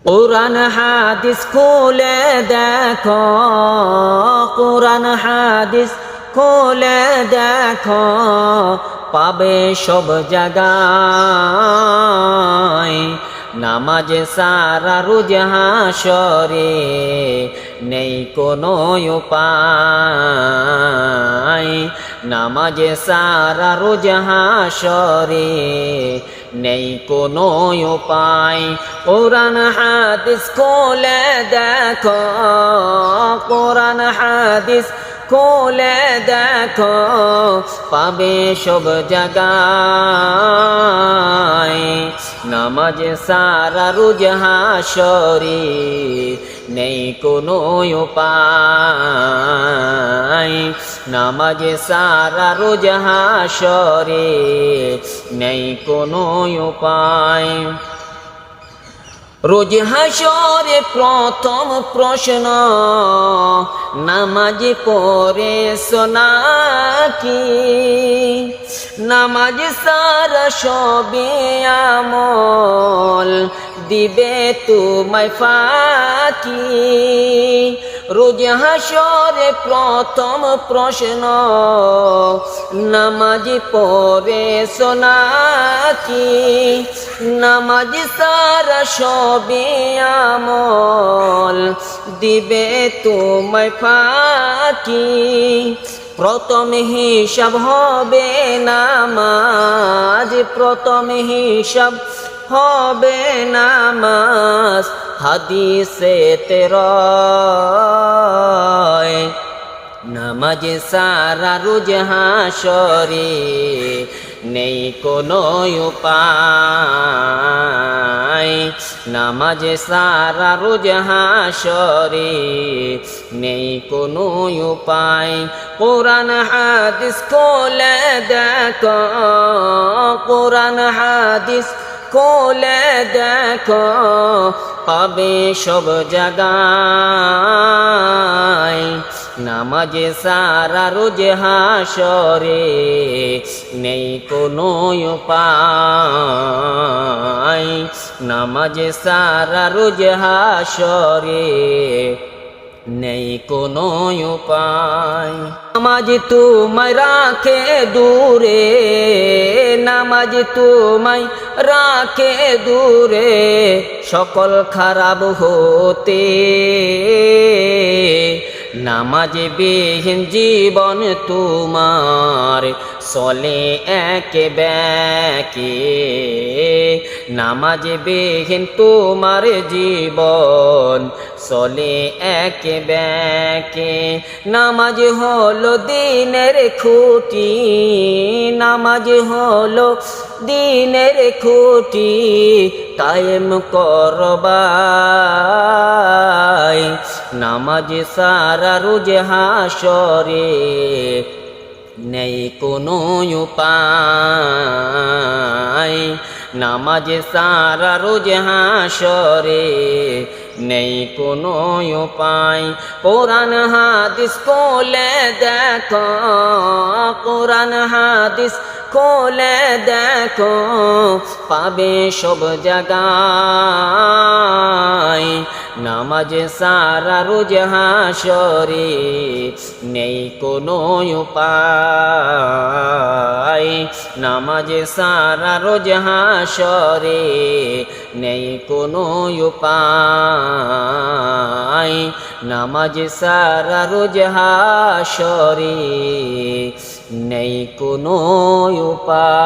কুরআন হাদিস খুলে দেখো, কুরআন হাদিস খুলে দেখো, পাবে সব জায়গায়। নামাজ সারা রোজ হাসরে নেই কোনো উপায়। নামাজ সারা রোজ হাসরে নেই কোনো উপায়। কুরআন হাদিস খুলে দেখো, কুরআন হাদিস খুলে দেখো, পাবে সব জায়গায়। নামাজ সারা রোজ হাসরে নেই কোনো উপায়। নামাজ সারা রোজ হাসরে নেই কোনো উপায়। রোজ হাসরে প্রথম প্রশ্ন, নামাজ পড়ে নাকি? নামাজ সারা সবে আমল দিবে তোমায় ফাঁকি। রোজ হাসরে প্রথম প্রশ্ন, নামাজ পড়ে নাকি? নামাজ সারা সবে আমল দিবে তোমায় ফাঁকি। প্রথম হিসাব হবে নামাজ, প্রথম হিসাব হবে নামাজ, হাদিসেতে রয়। নামাজ সারা রোজ হাসরে নেই কোনো উপায়। নামাজ সারা রোজ হাসরে নেই কোনো উপায়। কুরআন হাদিস খুলে দেখো, কুরআন হাদিস খুলে দেখো, পাবে সব জায়গায়। নামাজ সারা রোজ হাসরে নেই কোনো উপায়। নামাজ সারা রোজ হাসরে নেই কোনো উপায়। নামাজ তোমায় রাখে দূরে, নামাজ তোমায় রাখে দূরে সকল খারাপ হতে। নামাজ বিহীন জীবন তোমার চলে একে ব্যাকে। নামাজ বিহীন তোমার জীবন চলে একে ব্যাকে। নামাজ হলো দিনের খুঁটি, নামাজ হলো দিনের খুঁটি, কায়েম করবাই। নামাজ সারা রোজ হাসরে নেই কোনো উপায়। নামাজ সারা রোজ হাসরে নেই কোনো উপায়। কুরআন হাদিস খুলে দেখো, কুরআন হাদিস খুলে দেখো, পাবে সব জায়গায়। নামাজ সারা রোজ হাসরে নেই কোনো উপায়। নামাজ সারা রোজ হাসরে নেই কোনো উপায়। নামাজ সারা রোজ হাসরে নেই কোনো উপায়।